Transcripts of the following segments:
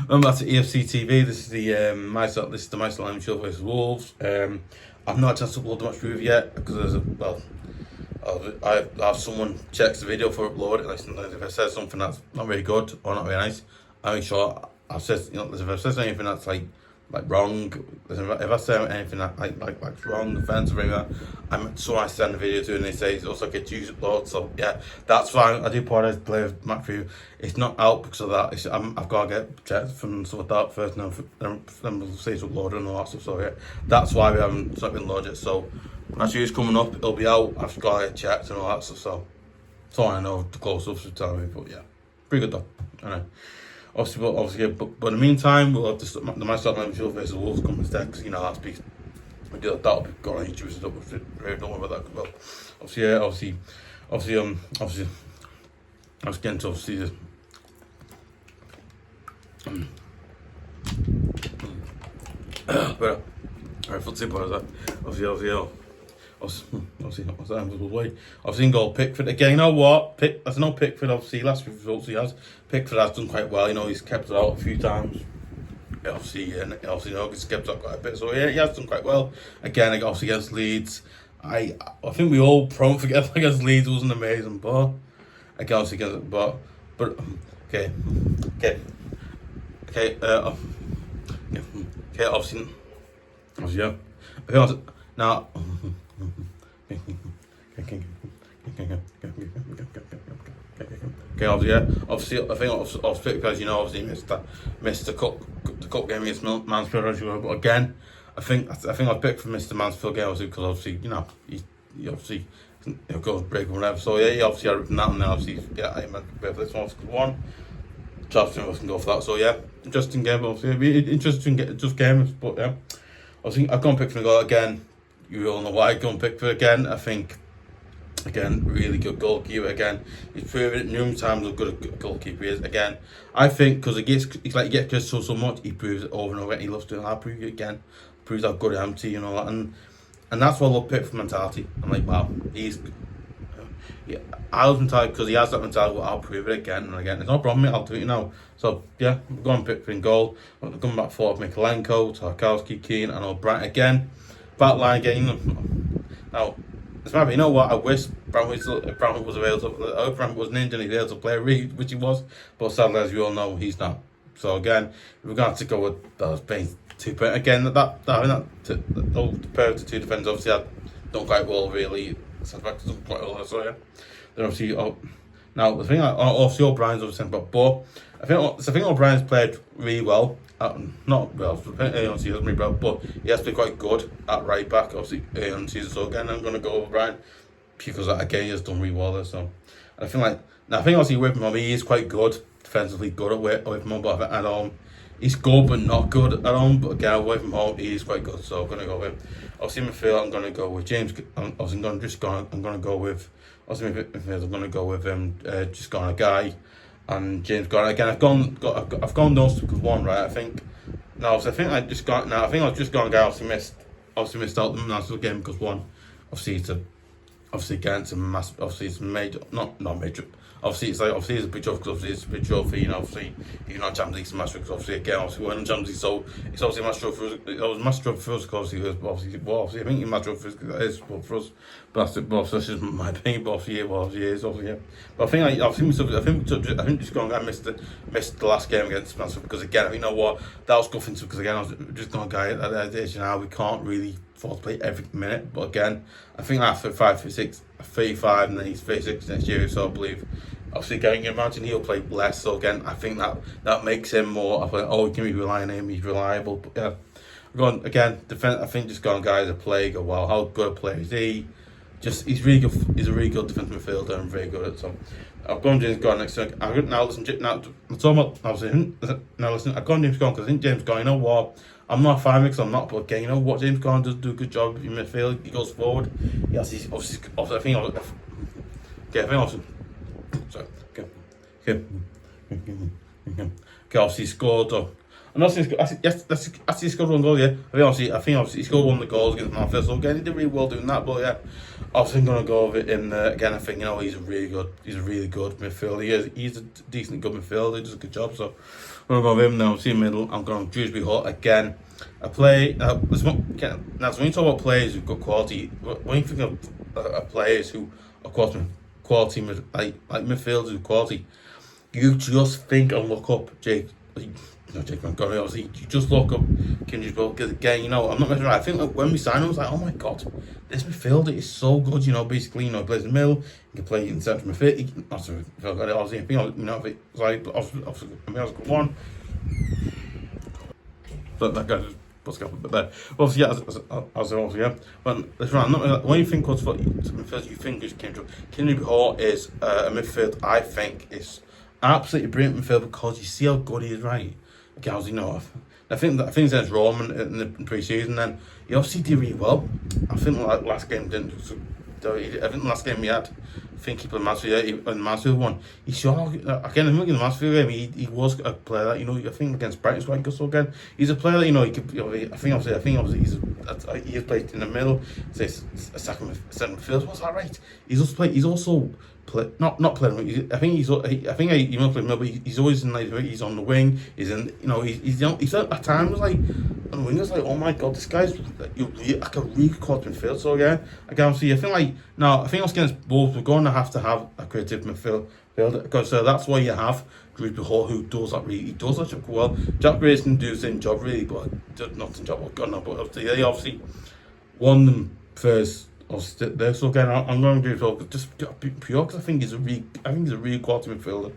Welcome back to EFC TV. This is the Mykolenko show versus Wolves. I've not had a chance to upload the match review yet because I have someone checks the video for upload it. Like sometimes if I said something that's not very good or not very nice, I make sure I've said if I've said anything that's like wrong, if I say anything that like wrong, offensive, or anything like that, so I send the video to and they say it's also get used upload. So yeah, that's fine. I do apologize to play with match review. It's not out because of that. I've got to get checked from some of that first, then we'll say it's uploaded and all that stuff. So yeah, that's why it's not been loaded. So match review's coming up. It'll be out. I've got to get checked and all that stuff. So that's all I know. The close-ups will tell me, but yeah, pretty good though. I know. Obviously, but in the meantime, we'll have the Mykolenko show versus Wolves coming instead, because that'll be got on YouTube and stuff. Don't worry about that. Well, obviously, I was getting to obviously the but alright, footsie about that. I've seen goal Pickford again. You know what? That's no Pickford. Obviously, last few results he has. Pickford has done quite well. He's kept it out a few times. Obviously, he's kept it out quite a bit. So yeah, he has done quite well. Again, obviously against Leeds, I think we all probably forget against Leeds wasn't amazing, but again, obviously against okay, obviously, yeah. Now, obviously, I think because obviously missed the cup game against Mansfield, but again, I think I picked for Mr. Mansfield game obviously because obviously he obviously goes break or whatever. So yeah, he obviously had that, and then obviously I meant this one. Traves can go for that. So yeah, interesting game. Obviously, interesting just games, but yeah, obviously I've gone Pickford goal again. You all know why I've gone Pickford again. I think. Again, really good goalkeeper. Again, he's proven it numerous times how good a goalkeeper he is. Again, I think because he gets criticised so much, he proves it over and over again. He loves doing that. I'll prove it again. Proves how good I am to you and all that. And that's what I love Pickford mentality. I'm like, wow, I love mentality because he has that mentality. Well, I'll prove it again and again. There's no problem, mate. I'll do it now. So yeah, we're going Pickford in goal. I'm coming back forward, Mykolenko, Tarkowski, Keane, and Brien again. Back line again. Now. You know what? I wish Brown was available. I hope Brown wasn't injured and he was able to play, which he was. But sadly, as you all know, he's not. So again, we're going to have to go with those being 2 points. Again, that pair of the two defenders obviously had done quite well, really. Setbacks done quite well. So yeah, they're obviously. Now the thing, obviously, O'Brien's obviously, but I think O'Brien's played really well. Not well, but he has been quite good at right back, obviously, on season. So again, I'm going to go with Brien because again, he has done really well there. So I think obviously with him, he is quite good defensively, good with him, but at home, he's good but not good at home. But again, away from home, he is quite good. So I'm going to go with him. Obviously, midfield, I'm going to go with James. I'm going to go with. Obviously, midfield, I'm going to go with just going a Gueye. And James Garner again. I've gone those two because one, right? I think I've just gone a guy. Obviously missed out the national game because one, obviously against a massive. Obviously it's major, not major. Obviously it's a big trophy because obviously it's a big trophy. Obviously even on Champions League, it's a massive because obviously we're in Champions League, so it's obviously a massive trophy. It was a massive trophy for us because obviously I think it's a massive trophy for us. But that's just my opinion. But obviously it is obviously yeah. But I think just going. I missed the last game against Mansfield because again, you know what, that was good because again I was just going guy at that age now we can't really afford to play every minute. But again, I think after 35 and then he's 36 next year, so I believe. Obviously, again, you imagine he'll play less. So again, I think that makes him more. We can rely on him. He's reliable. But yeah, going again. I think just going guys a play. Go well. How good a player is he? He's really good. He's a really good defensive midfielder and very good at so. I've gone James Garner next week. I'm talking about. Listen. I've gone James Garner because I think James Garner. You know what? I'm not a fan because I'm not. But again, you know what? James Garner does do a good job in midfield. He goes forward. Yes, he's obviously. I think. Sorry. Okay. Obviously scored. I'm not saying yes, that's he scored one goal. Yeah, I think obviously he scored one of the goals against Manchester. So again, he did really well doing that. But yeah, obviously I'm gonna go with him again. I think he's a really good midfielder. He's a decent good midfielder. He does a good job. So I'm gonna go with him now. See middle. I'm going Drewbury Hut again. I play. Now, when you talk about players who've got quality, when you think of players who are quality like midfielders with quality, you just think and look up Jake Montgomery. Obviously, you just look up Kindred, because again, I'm not messing around. I think when we signed him, I was like, oh my god, this midfielder is so good. Basically, he plays in the middle, he can play in central midfield. He can, obviously, I think it's like obviously, I was a good one. But that guy just puts up a bit there. Obviously, yeah, But that's right. When you think of midfielders, you think is Kindred Hall is a midfield. I think is absolutely brilliant midfield because you see how good he is, right? Guys, I think that's Roman in the pre-season. Then he obviously did really well. I think like last game didn't. I think the last game he had, I think he played Mansfield. In the Mansfield one, he showed again. I think in the Mansfield game, he was a player that I think against Brighton quite good. So again, he's a player that he could. I think obviously he's played in the middle, say a second midfield. What's that right? He's also. Not playing. I think he must play middle, but he's always in he's on the wing. He's in he's at times like on the wing. It's like, oh my god, this guy's like a really quality midfield. So yeah, again, see, I think us against Wolves, we're going to have a creative midfield because that's why you have Drewbury Hall, who does that really. He does that job well. Jack Grace can do the same job really, but not the job. God no, but they obviously won them first. There, so again, I'm going to do just pure because I think he's a really quality midfielder.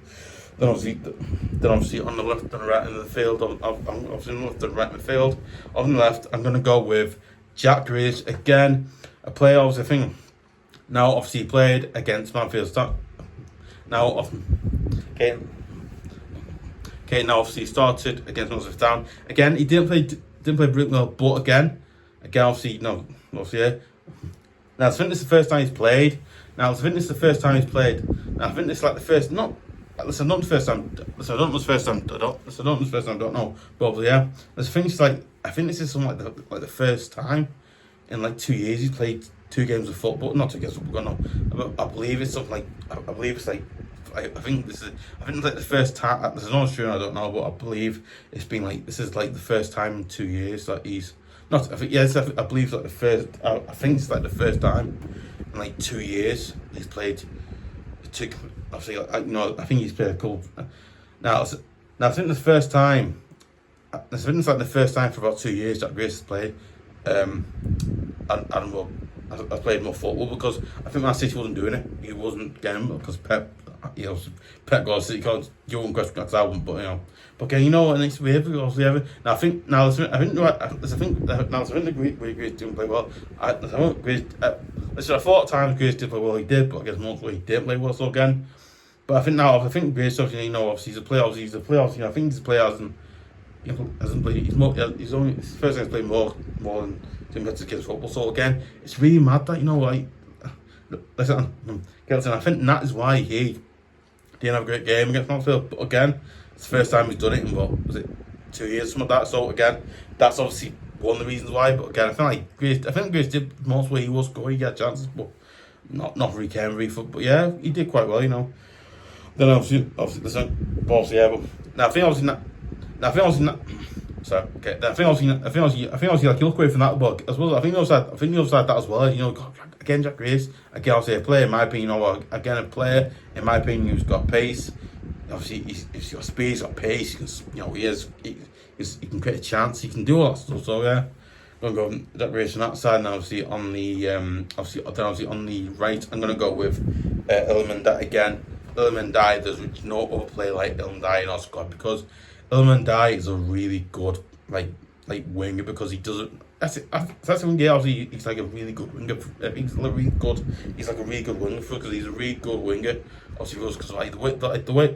Then obviously on the left and the right in the field, I'm obviously on the left and right midfield. On the left, I'm going to go with Jack Grealish again. A player, obviously, I think now obviously he played against Manfield. Now, okay, now obviously he started against Manchester Town. Again, he didn't play brilliantly well, but again, obviously yeah. Now, I think this is the first time he's played. Now, I think this is the first time he's played. Now, I think this is like the first, not the first time. I don't know the first time. I don't know. Probably, yeah. I think this is something like the first time in like 2 years he's played 2 games of football. Not 2 games of football. No, I believe it's something like. I think it's like the first time. This is not true. I don't know, but I believe it's been like this is like the first time in 2 years that he's. Not, I think yes. I believe it's like the first. I think it's like the first time in like 2 years he's played. Obviously, I think he's played a couple. Now, I think the first time. I think it's like the first time for about 2 years that Grace has played. I played more football because I think Man City wasn't doing it. He wasn't getting it because Pep got City cards. You wouldn't question because I wouldn't, but But again, and it's weird because we have. Now I think the Grace didn't play well. I thought at times Grace did play well. He did, but I guess mostly he didn't play well. So again, but I think Grace obviously he's a player. I think he's a player hasn't played. He's only it's the first time he's played more than compared to kids football. So again, it's really mad that listen, I think that is why he didn't have a great game against Mansfield. But again, it's the first time he's done it in what was it 2 years, something like that. So again, that's obviously one of the reasons why. But again, I think Grace did most where he was going. He had chances, but not really caring really. But yeah, he did quite well. Then obviously yeah. But now I think obviously not. Sorry. Okay. I think obviously like you look away from that, but as well, I think the other side that as well. Again, Jack Grace. Again, obviously a player in my opinion. Again, a player in my opinion who's got pace. Obviously, he's got speed, he's got pace. He can create a chance. He can do all that stuff. So yeah, I'm going to go Jack Grace on that side. And obviously on the on the right, I'm going to go with Ndiaye again. Ndiaye. There's no other player like Ndiaye in our squad because Ndiaye is a really good like winger because he doesn't. That's the thing. Yeah, obviously he's like a really good winger. He's like really good. He's like a really good winger because he's a really good winger. Obviously, because the way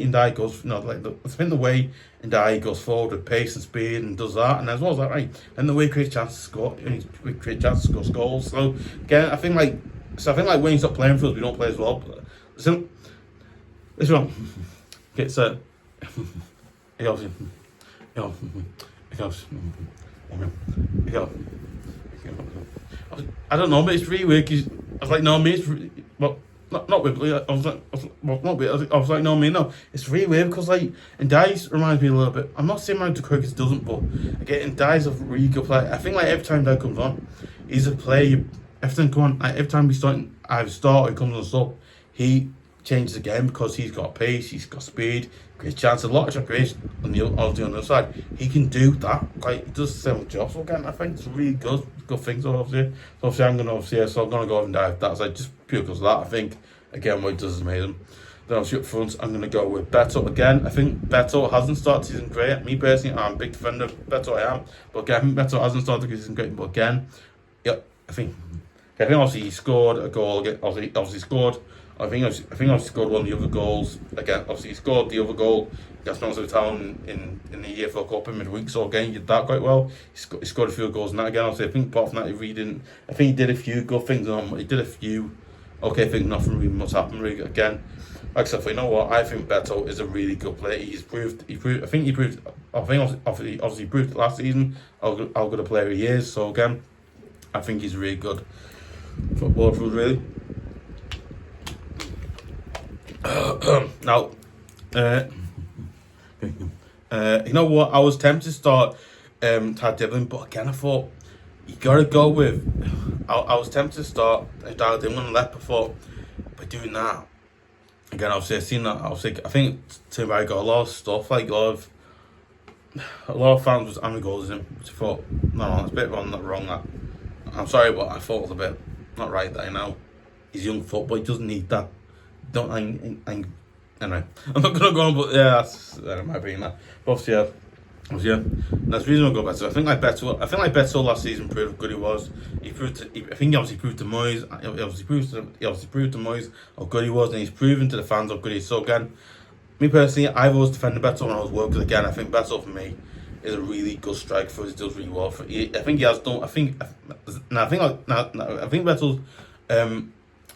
Ndiaye goes, I think the way Ndiaye goes forward with pace and speed and does that, and as well as that, right, and the way he creates chances to score, and he creates chances to score goals. So again, I think when he's not playing for us, we don't play as well. But listen, this one, okay, so. He you know, you know, you know, I don't know, but it's really weird. Cause I was like, no, me, it's really, well, not Wibbly. I was like, well, not weird. I was like, no, me, no. It's really weird because like, Ndiaye reminds me a little bit. I'm not saying Mount Crickets doesn't, but again, Ndiaye's a really good player. I think like every time Ndiaye comes on, he's a player. Every time he's starting, either start or he comes on sub, he changes the game because he's got pace, he's got speed, great chance, a lot of creation on the other side. He can do that. Like he does the same job. So again, I think it's really good things obviously. So obviously I'm gonna go and dive. That's like just pure because of that. I think again what he does is amazing. Then obviously up front, I'm gonna go with Beto again. I think Beto hasn't started the season great. Me personally, I'm a big defender of Beto. I am, but again, Beto hasn't started the season great. But again, yeah, I think obviously he scored a goal. Obviously scored. I think obviously scored one of the other goals. Again, obviously he scored the other goal against Mansfield Town in the EFL Cup in midweek. So again, he did that quite well. He scored a few goals in that again. Obviously, I think apart from that, he really didn't. I think he did a few good things. He did a few okay things. Nothing really much happened really. Again, like I said, you know what? I think Beto is a really good player. He proved. Obviously he proved last season how good a player he is. So again, I think he's really good footballer, really. Now, you know what? I was tempted to start Dibling, but again I thought you gotta go with. I was tempted to start Dibling on the left. I thought by doing that again, obviously I seen that. I think Timber got a lot of stuff, like a lot of fans was angry goals in him. Which I thought no, it's a bit wrong. That I'm sorry, but I thought it was a bit not right. That he's young football. He doesn't need that. Anyway, I'm not gonna go on, but yeah, that's my opinion. That, but obviously, that's the reason I go Beto. I think like Beto last season proved how good he was. I think he obviously proved to Moyes. He obviously proved to Moyes how good he was, and he's proven to the fans how good he is. So again, me personally, I've always defended Beto when I was working. Again, I think Beto for me is a really good striker for us. He does really well. I think he has done. I think Beto's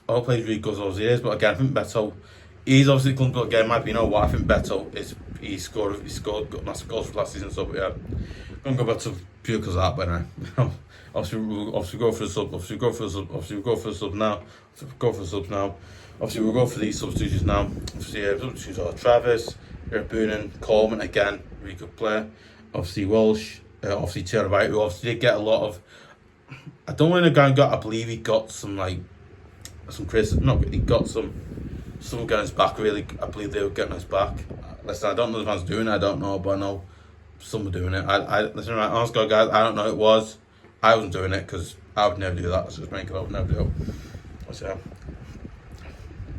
all plays really good as he is, but again, I think Beto, he's obviously come good again. Might be, you know what? I think Beto he scored massive goals for last season. So but yeah, I'm gonna go Beto pure because of that. But anyway, obviously go for the sub. Obviously go for the sub now. Obviously we'll go for these substitutions now. Obviously substitutions are Traves, Iroegbunam, Coleman again, really good player. Obviously Welch, obviously Drewbury, who obviously did get a lot of. I don't know when the guy got. I believe he got some he got some guys back really. I believe they were getting us back. Listen, I don't know if I was doing it, I don't know, but I know some were doing it. Listen, right, honest God, guys, I don't know who it was. I wasn't doing it because I would never do that. That's just me, because I would never do it. So,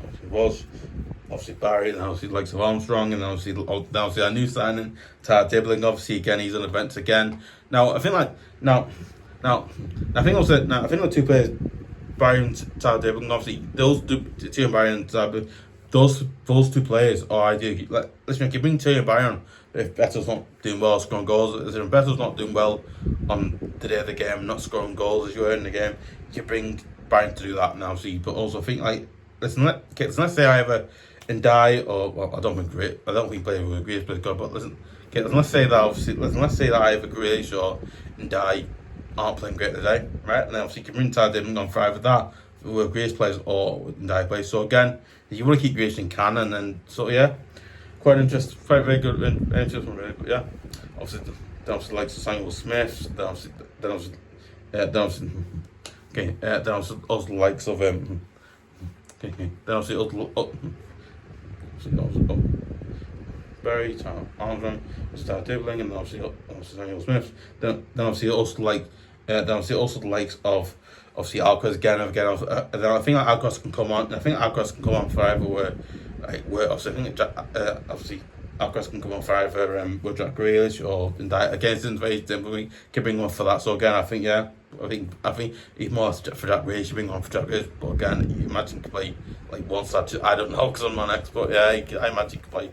obviously it was obviously Barry, and obviously the likes of Armstrong, and obviously our new signing, Dibling. Obviously again, he's on events again. Now I think the two players, Brien, Dibling, obviously those two Brien and Dibling, those two players are ideal. Listen, if you bring T and Brien, if Beto's not doing well scoring goals, if Beto's not doing well on the day of the game, not scoring goals as you were in the game, you bring Brien to do that now. See, but also I think let's say either Ndiaye or I don't think Play with Grealish plays good, but let's say that either Grealish or Ndiaye aren't playing great today, right? And then obviously you can bring Dibling on Friday with that, with Grealish plays or with Ndiaye plays. So again, if you want to keep Grealish in can, and then so yeah, quite interesting, quite very good, interesting really. But yeah, obviously like Samuel Smith, then also likes of Barry, Armstrong, Dibling, and then obviously Samuel Smith. Then obviously also the likes of obviously Alecarez again. Then I think Alecarez can come on. I think Alecarez can come on for either where obviously Alecarez can come on for either with Jack Grealish or Ndiaye. Again, it's very difficult. Can bring on for that. So again, I think he's more for Jack Grealish. You bring on for Jack Grealish, but again, you imagine he could play like one side. I don't know because I'm not an expert. Yeah, I imagine he could play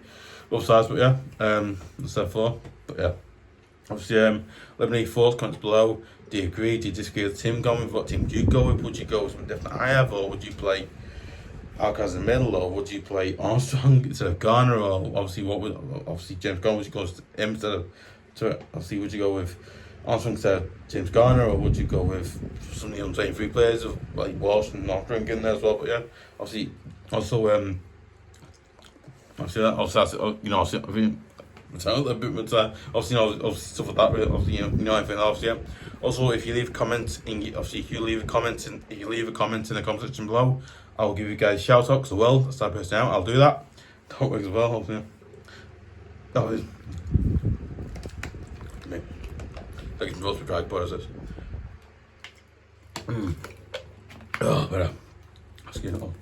both sides. But yeah, that's that for. But yeah, obviously, let me know your thoughts, comments below. Do you agree? Do you disagree with the team going with? What team do you go with? Would you go with something different I have, or would you play Alecarez in the middle, or would you play Armstrong instead of Garner, or obviously James Garner, would you go to him instead of to it. Obviously, would you go with Armstrong instead of James Garner, or would you go with some of the untrained free players of like Welch and Armstrong in there as well? But yeah, obviously, also obviously that's obviously I think obviously obviously stuff like that. Obviously anything else. Yeah. Also, if you leave a comment if you leave a comment in the comment section below, I'll give you guys a shout out because I will. That's that person out. I'll do that. That works as well. Obviously. That is me. Like it's supposed to be drag bars. Oh, better. Let's get it on.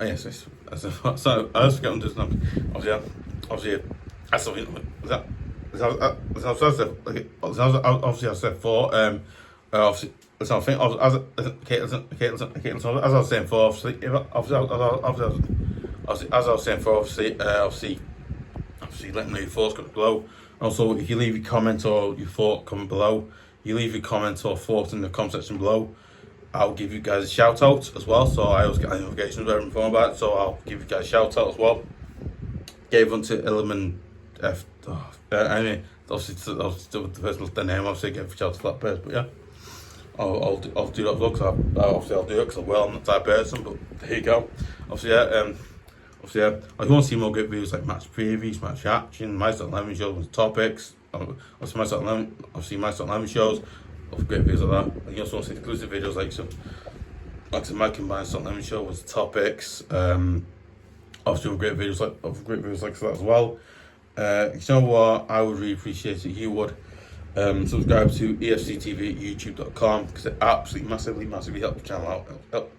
Yes. So I was getting to this now. Obviously, that's something. Obviously, I said for obviously. So I think as I was saying for obviously let me know your thoughts below. Also, if you leave your comment or your thought comment below, you leave your comment or thought in the comment section below, I'll give you guys a shout out as well. So I always get notifications whenever I'm informed about it, so I'll give you guys a shout out as well. Gave one to Illiman F. Anyway, obviously the person the name. Obviously, give a shout out to that person. But yeah, I'll do that as well. Cause I'll do it because I'm not that person. But there you go. Obviously, yeah. If you want to see more great videos like match previews, match action, my start 11 shows with topics, obviously my start 11 shows of great videos like that. And you also want to see exclusive videos like my combined start 11 show with topics. Obviously with great videos like that as well. You know what? I would really appreciate it if you would subscribe to EFC TV at youtube.com because it absolutely massively helps the channel out.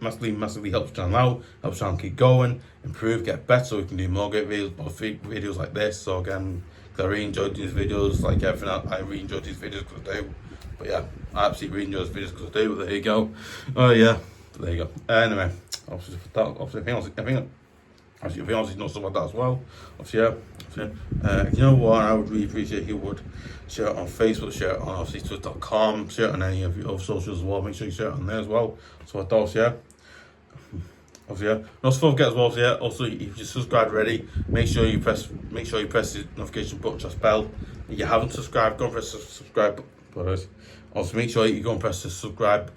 Massively helps the channel out, helps the channel keep going, improve, get better, so we can do more great videos like this. So again, because I really enjoyed these videos, like everything else, I really enjoyed these videos because I do. But yeah, I absolutely really enjoy these videos because I do. But there you go. Oh yeah, but there you go. Anyway, obviously I think obviously know stuff like that as well. Obviously, yeah. You know what? I would really appreciate if you would share it on Facebook, share it on obviously Twitter.com, share it on any of your other socials as well. Make sure you share it on there as well. So I thought, yeah. Obviously, yeah. And also don't forget as well, yeah. Also, if you subscribed already, make sure you press the notification button, just bell. If you haven't subscribed, go and press the subscribe button. Also, make sure you go and press the subscribe.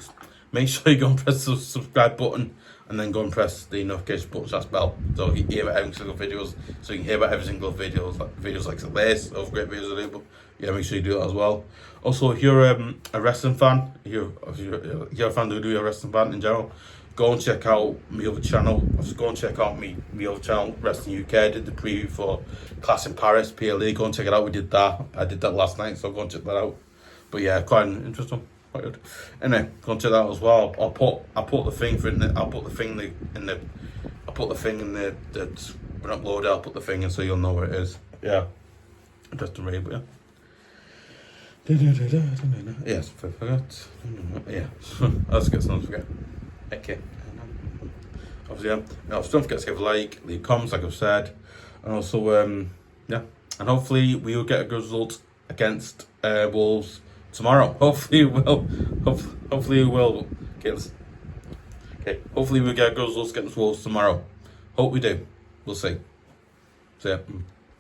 Make sure you go and press the subscribe button. And then go and press the notification button slash bell, so you can hear about every single videos. So you can hear about every single videos like this of great videos I do. But yeah, make sure you do that as well. Also, if you're a wrestling fan, if you're a fan who do a wrestling fan in general, go and check out my other channel. Go and check out my other channel, Wrestling UK. I did the preview for Clash in Paris PLE. Go and check it out. We did that. I did that last night, so go and check that out. But yeah, quite interesting. Quite good. Anyway, go and check that out as well. I'll put the thing in the when I upload it, I'll put the thing in so you'll know where it is. Yeah. Just to read, but yeah. Yes, I forgot. Yeah. Let's get some forget. Okay. Obviously, yeah. Now, don't forget to give a like, leave comments, like I've said, and also yeah. And hopefully we will get a good result against Wolves tomorrow. Hopefully we will. Hopefully we will. Okay. Hopefully we'll get a good result against Wolves tomorrow. Hope we do. We'll see. So yeah.